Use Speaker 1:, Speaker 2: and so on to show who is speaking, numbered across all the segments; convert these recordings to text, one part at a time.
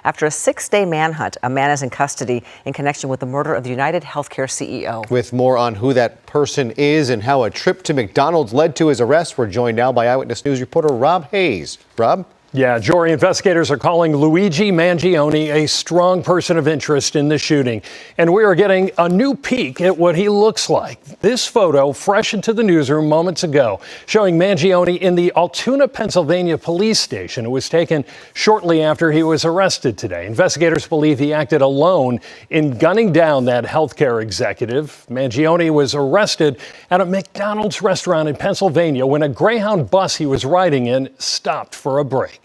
Speaker 1: After a 6-day manhunt, a man is in custody in connection with the murder of the United Healthcare CEO.
Speaker 2: With more on who that person is and how a trip to McDonald's led to his arrest, we're joined now by Eyewitness News reporter Rob Hayes. Rob?
Speaker 3: Yeah, Jory, investigators are calling Luigi Mangione a strong person of interest in the shooting. And we are getting a new peek at what he looks like. This photo, fresh into the newsroom moments ago, showing Mangione in the Altoona, Pennsylvania police station. It was taken shortly after he was arrested today. Investigators believe he acted alone in gunning down that healthcare executive. Mangione was arrested at a McDonald's restaurant in Pennsylvania when a Greyhound bus he was riding in stopped for a break.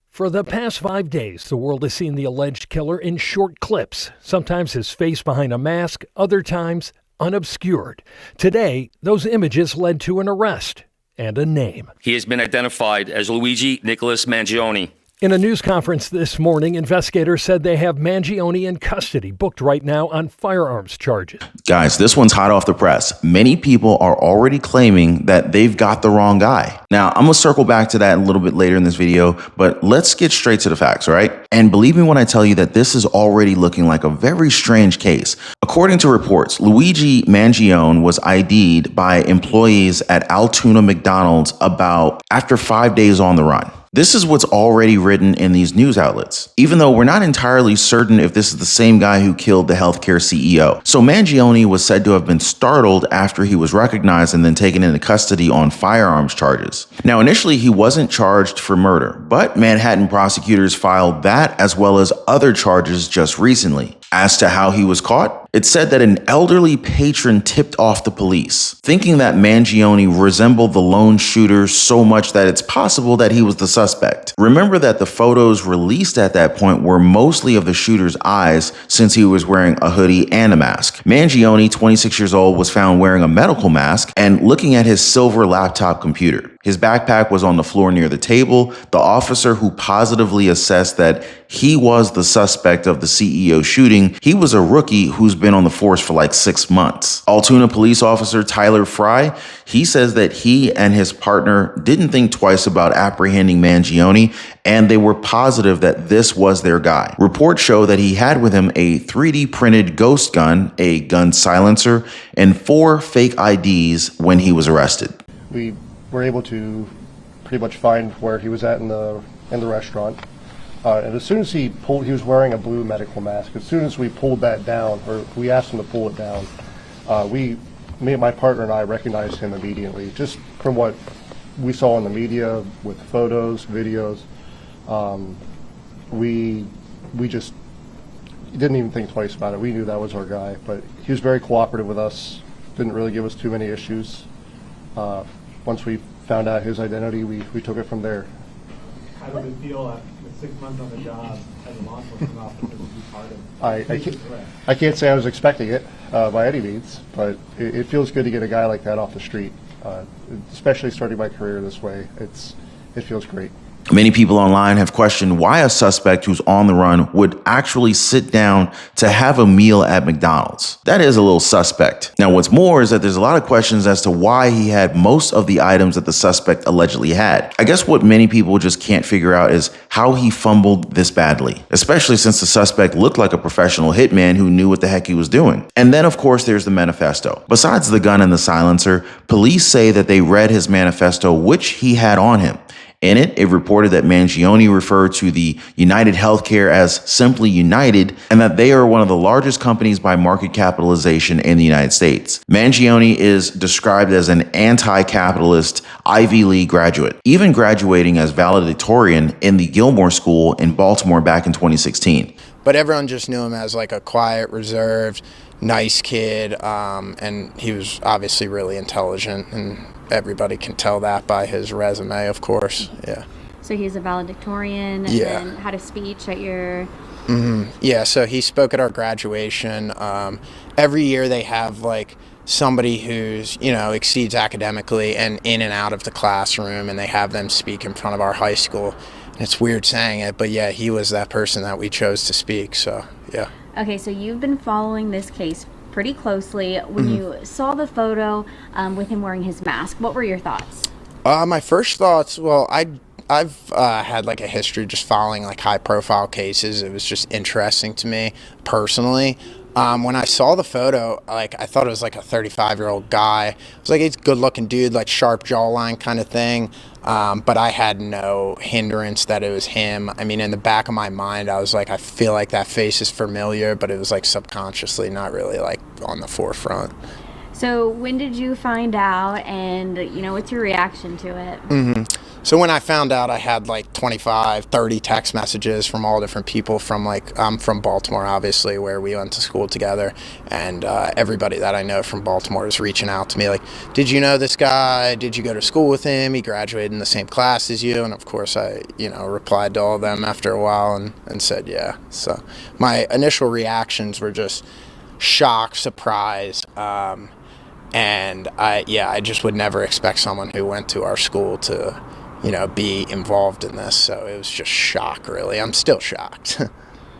Speaker 3: For the past 5 days, the world has seen the alleged killer in short clips, sometimes his face behind a mask, other times unobscured. Today, those images led to an arrest and a name.
Speaker 4: He has been identified as Luigi Nicholas Mangione.
Speaker 3: In a news conference this morning, investigators said they have Mangione in custody, booked right now on firearms charges.
Speaker 5: Guys, this one's hot off the press. Many people are already claiming that they've got the wrong guy. Now, I'm going to circle back to that a little bit later in this video, but let's get straight to the facts, all right? And believe me when I tell you that this is already looking like a very strange case. According to reports, Luigi Mangione was ID'd by employees at Altoona McDonald's after 5 days on the run. This is what's already written in these news outlets, even though we're not entirely certain if this is the same guy who killed the healthcare CEO. So Mangione was said to have been startled after he was recognized and then taken into custody on firearms charges. Now, initially, he wasn't charged for murder, but Manhattan prosecutors filed that as well as other charges just recently. As to how he was caught, it said that an elderly patron tipped off the police, thinking that Mangione resembled the lone shooter so much that it's possible that he was the suspect. Remember that the photos released at that point were mostly of the shooter's eyes, since he was wearing a hoodie and a mask. Mangione, 26 years old, was found wearing a medical mask and looking at his silver laptop computer. His backpack was on the floor near the table. The officer who positively assessed that he was the suspect of the CEO shooting, he was a rookie who's been on the force for like 6 months. Altoona police officer Tyler Fry, he says that he and his partner didn't think twice about apprehending Mangione, and they were positive that this was their guy. Reports show that he had with him a 3D printed ghost gun, a gun silencer, and 4 fake IDs when he was arrested.
Speaker 6: We were able to pretty much find where he was at in the restaurant. And as soon as he was wearing a blue medical mask. As soon as we pulled that down, or we asked him to pull it down, me and my partner and I recognized him immediately, just from what we saw in the media with photos, videos. We just didn't even think twice about it. We knew that was our guy, but he was very cooperative with us. Didn't really give us too many issues. Once we found out his identity, we took it from there.
Speaker 7: How does it feel after 6 months on the job as a law enforcement officer to be part of?
Speaker 6: I can't say I was expecting it by any means, but it feels good to get a guy like that off the street, especially starting my career this way. It feels great.
Speaker 5: Many people online have questioned why a suspect who's on the run would actually sit down to have a meal at McDonald's. That is a little suspect. Now, what's more is that there's a lot of questions as to why he had most of the items that the suspect allegedly had. I guess what many people just can't figure out is how he fumbled this badly, especially since the suspect looked like a professional hitman who knew what the heck he was doing. And then, of course, there's the manifesto. Besides the gun and the silencer, police say that they read his manifesto, which he had on him. In it, it reported that Mangione referred to the United Healthcare as simply United, and that they are one of the largest companies by market capitalization in the United States. Mangione is described as an anti-capitalist Ivy League graduate, even graduating as valedictorian in the Gilmore School in Baltimore back in 2016.
Speaker 8: But everyone just knew him as like a quiet, reserved, nice kid, and he was obviously really intelligent, and everybody can tell that by his resume, of course. Yeah.
Speaker 9: So he's a valedictorian and then had a speech at your...
Speaker 8: Yeah, so he spoke at our graduation. Every year they have like somebody who's, exceeds academically and in and out of the classroom, and they have them speak in front of our high school. And it's weird saying it, but yeah, he was that person that we chose to speak, so yeah.
Speaker 9: Okay, so you've been following this case pretty closely. When you saw the photo with him wearing his mask, what were your thoughts?
Speaker 8: My first thoughts, well, I I've had like a history just following like high profile cases. It was just interesting to me personally. When I saw the photo, like I thought it was like a 35-year-old guy. It was like he's a good looking dude, like sharp jawline kind of thing. But I had no hindrance that it was him. I mean, in the back of my mind, I was like, I feel like that face is familiar, but it was like subconsciously, not really like on the forefront.
Speaker 9: So when did you find out, and what's your reaction to it?
Speaker 8: So when I found out, I had like 25, 30 text messages from all different people from like, I'm from Baltimore, obviously, where we went to school together. And everybody that I know from Baltimore is reaching out to me like, did you know this guy? Did you go to school with him? He graduated in the same class as you. And of course, I, replied to all of them after a while and said, yeah. So my initial reactions were just shock, surprise. And I just would never expect someone who went to our school to be involved in this. So it was just shock, really. I'm still shocked.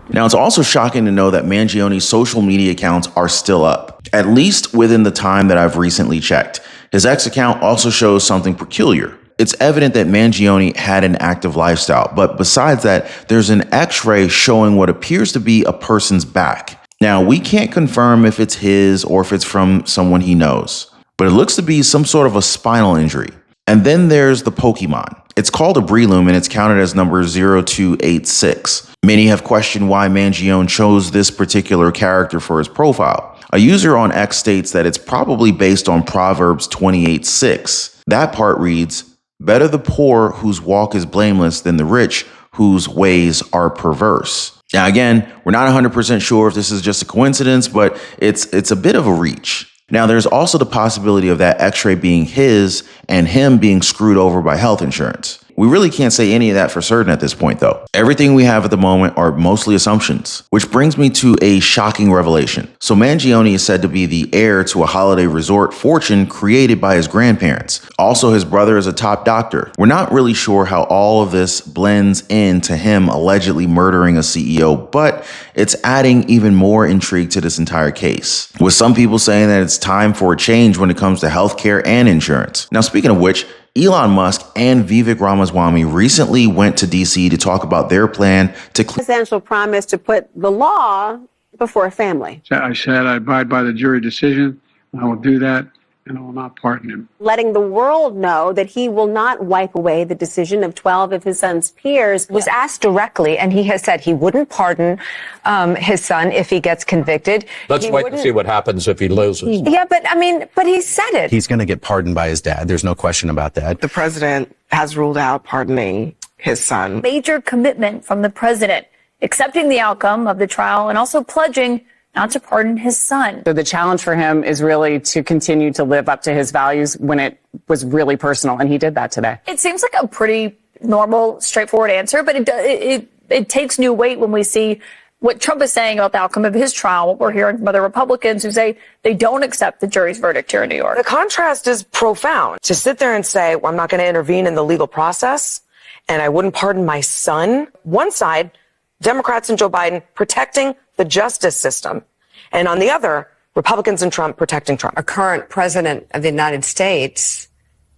Speaker 5: Now, it's also shocking to know that Mangione's social media accounts are still up, at least within the time that I've recently checked. His X account also shows something peculiar. It's evident that Mangione had an active lifestyle, but besides that, there's an X-ray showing what appears to be a person's back. Now, we can't confirm if it's his or if it's from someone he knows, but it looks to be some sort of a spinal injury. And then there's the Pokemon. It's called a Breloom and it's counted as number 0286. Many have questioned why Mangione chose this particular character for his profile. A user on X states that it's probably based on Proverbs 28:6. That part reads, "Better the poor whose walk is blameless than the rich whose ways are perverse." Now, again, we're not 100% sure if this is just a coincidence, but it's a bit of a reach. Now, there's also the possibility of that X-ray being his and him being screwed over by health insurance. We really can't say any of that for certain at this point, though. Everything we have at the moment are mostly assumptions, which brings me to a shocking revelation. So Mangione is said to be the heir to a holiday resort fortune created by his grandparents. Also, his brother is a top doctor. We're not really sure how all of this blends into him allegedly murdering a CEO, but it's adding even more intrigue to this entire case, with some people saying that it's time for a change when it comes to healthcare and insurance. Now, speaking of which, Elon Musk and Vivek Ramaswamy recently went to DC to talk about their plan to
Speaker 10: presidential promise to put the law before family.
Speaker 11: I said I abide by the jury decision. I will do that, and I will not pardon him.
Speaker 10: Letting the world know that he will not wipe away the decision of 12 of his son's peers.
Speaker 1: Was asked directly, and he has said he wouldn't pardon his son if he gets convicted.
Speaker 12: Let's wait and see what happens if he loses.
Speaker 10: Yeah, but he said it.
Speaker 13: He's going to get pardoned by his dad. There's no question about that.
Speaker 14: The president has ruled out pardoning his son.
Speaker 15: Major commitment from the president, accepting the outcome of the trial and also pledging not to pardon his son.
Speaker 16: So the challenge for him is really to continue to live up to his values when it was really personal, and he did that today.
Speaker 15: It seems like a pretty normal, straightforward answer, but it takes new weight when we see what Trump is saying about the outcome of his trial, what we're hearing from other Republicans who say they don't accept the jury's verdict here in New York.
Speaker 14: The contrast is profound. To sit there and say, well, I'm not going to intervene in the legal process, and I wouldn't pardon my son. One side, Democrats and Joe Biden protecting the justice system. And on the other, Republicans and Trump protecting Trump.
Speaker 1: Our current president of the United States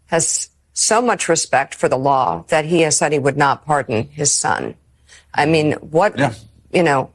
Speaker 1: has so much respect for the law that he has said he would not pardon his son. I mean,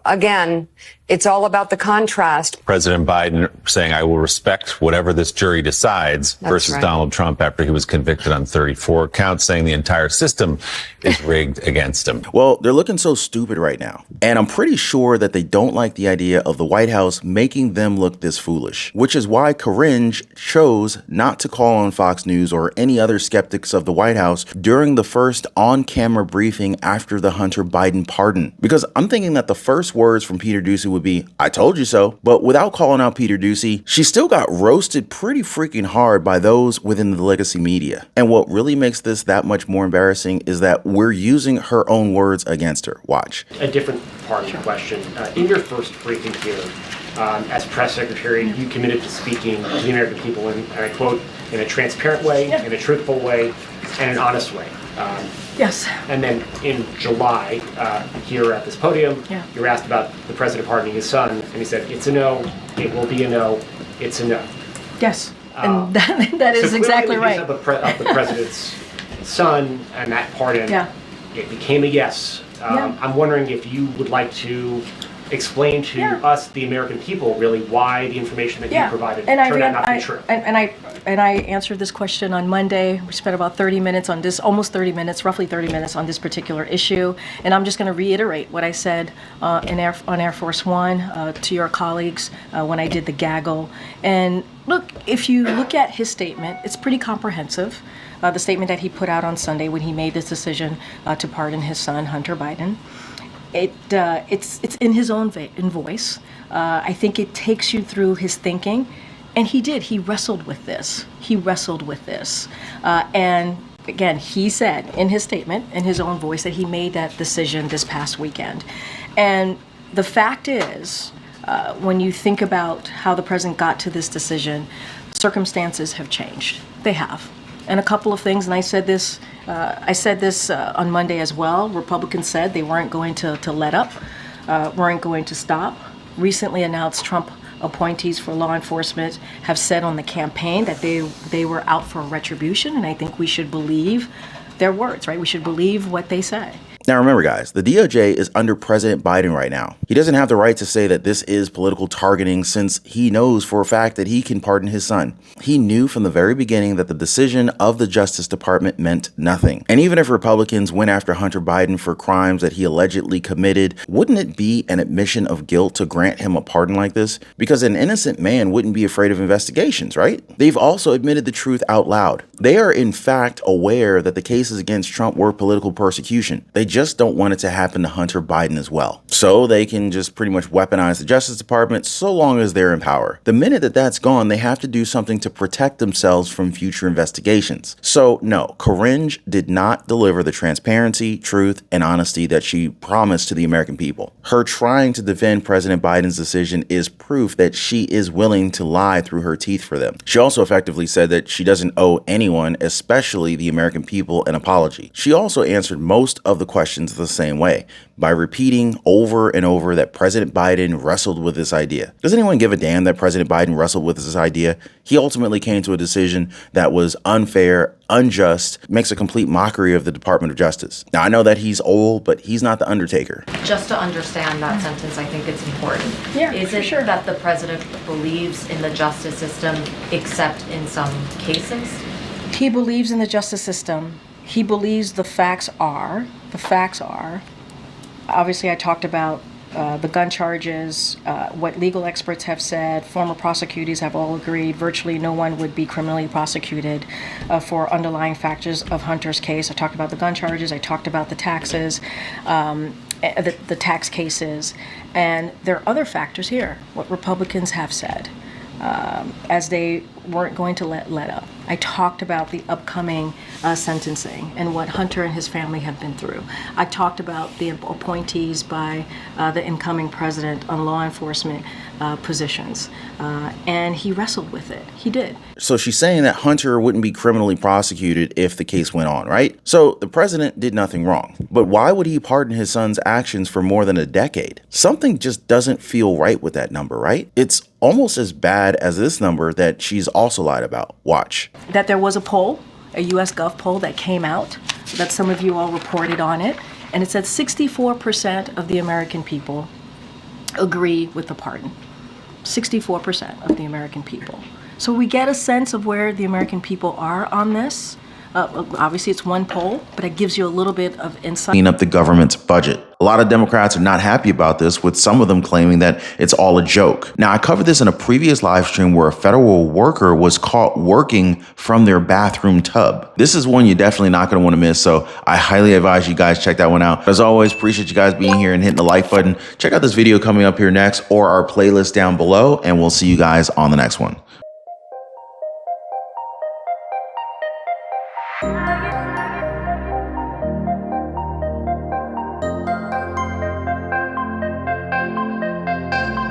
Speaker 1: again, it's all about the contrast.
Speaker 17: President Biden saying, I will respect whatever this jury decides, versus Donald Trump after he was convicted on 34 counts, saying the entire system is rigged against him.
Speaker 5: Well, they're looking so stupid right now. And I'm pretty sure that they don't like the idea of the White House making them look this foolish, which is why Karine chose not to call on Fox News or any other skeptics of the White House during the first on-camera briefing after the Hunter Biden pardon. Because I'm thinking that the first words from Peter Doocy would be, I told you so. But without calling out Peter Doocy, she still got roasted pretty freaking hard by those within the legacy media. And what really makes this that much more embarrassing is that we're using her own words against her. Watch.
Speaker 18: A different part of the question. In your first briefing here, as press secretary, you committed to speaking to the American people in, and I quote, in a transparent way, in a truthful way, and an honest way.
Speaker 15: Yes.
Speaker 18: And then in July, here at this podium, you were asked about the president pardoning his son, and he said, it's a no, it will be a no, it's a no.
Speaker 15: Yes, and that is
Speaker 18: so
Speaker 15: exactly right.
Speaker 18: Of the president's his son, and that pardon, it became a yes. I'm wondering if you would like to explain to us, the American people, really why the information that you provided turned out not to be true.
Speaker 19: And I answered this question on Monday. We spent about 30 minutes on this, almost 30 minutes, roughly 30 minutes on this particular issue. And I'm just going to reiterate what I said on Air Force One to your colleagues when I did the gaggle. And look, if you look at his statement, it's pretty comprehensive. The statement that he put out on Sunday when he made this decision to pardon his son, Hunter Biden. It's in his own voice. I think it takes you through his thinking, and he did. He wrestled with this. And again, he said in his statement, in his own voice, that he made that decision this past weekend. And the fact is, when you think about how the president got to this decision, circumstances have changed. They have. And a couple of things, and I said this on Monday as well. Republicans said they weren't going to let up, weren't going to stop. Recently announced Trump appointees for law enforcement have said on the campaign that they were out for retribution, and I think we should believe their words, right? We should believe what they say.
Speaker 5: Now remember, guys, the DOJ is under President Biden right now. He doesn't have the right to say that this is political targeting since he knows for a fact that he can pardon his son. He knew from the very beginning that the decision of the Justice Department meant nothing. And even if Republicans went after Hunter Biden for crimes that he allegedly committed, wouldn't it be an admission of guilt to grant him a pardon like this? Because an innocent man wouldn't be afraid of investigations, right? They've also admitted the truth out loud. They are in fact aware that the cases against Trump were political persecution. They just don't want it to happen to Hunter Biden as well. So they can just pretty much weaponize the Justice Department so long as they're in power. The minute that that's gone, they have to do something to protect themselves from future investigations. So no, Corinne did not deliver the transparency, truth, and honesty that she promised to the American people. Her trying to defend President Biden's decision is proof that she is willing to lie through her teeth for them. She also effectively said that she doesn't owe anyone, especially the American people, an apology. She also answered most of the questions the same way, by repeating over and over that President Biden wrestled with this idea. Does anyone give a damn that President Biden wrestled with this idea? He ultimately came to a decision that was unfair, unjust, makes a complete mockery of the Department of Justice. Now, I know that he's old, but he's not the Undertaker.
Speaker 20: Just to understand that sentence, I think it's important.
Speaker 19: Yeah,
Speaker 20: is it sure that the president believes in the justice system, except in some cases?
Speaker 19: He believes in the justice system. He believes the facts are. Obviously, I talked about the gun charges, what legal experts have said. Former prosecutors have all agreed virtually no one would be criminally prosecuted for underlying factors of Hunter's case. I talked about the gun charges. I talked about the taxes, the tax cases. And there are other factors here, what Republicans have said, as they weren't going to let up. I talked about the upcoming sentencing and what Hunter and his family have been through. I talked about the appointees by the incoming president on law enforcement positions. And he wrestled with it. He did.
Speaker 5: So she's saying that Hunter wouldn't be criminally prosecuted if the case went on, right? So the president did nothing wrong. But why would he pardon his son's actions for more than a decade? Something just doesn't feel right with that number, right? It's almost as bad as this number that she's also lied about. Watch.
Speaker 19: That there was a poll, a U.S. Gov poll that came out, that some of you all reported on it, and it said 64% of the American people agree with the pardon. 64% of the American people. So we get a sense of where the American people are on this. Obviously, it's one poll, but it gives you a little bit of insight.
Speaker 5: Clean up the government's budget. A lot of Democrats are not happy about this, with some of them claiming that it's all a joke. Now, I covered this in a previous live stream where a federal worker was caught working from their bathroom tub. This is one you're definitely not going to want to miss, so I highly advise you guys check that one out. As always, appreciate you guys being here and hitting the like button. Check out this video coming up here next or our playlist down below, and we'll see you guys on the next one.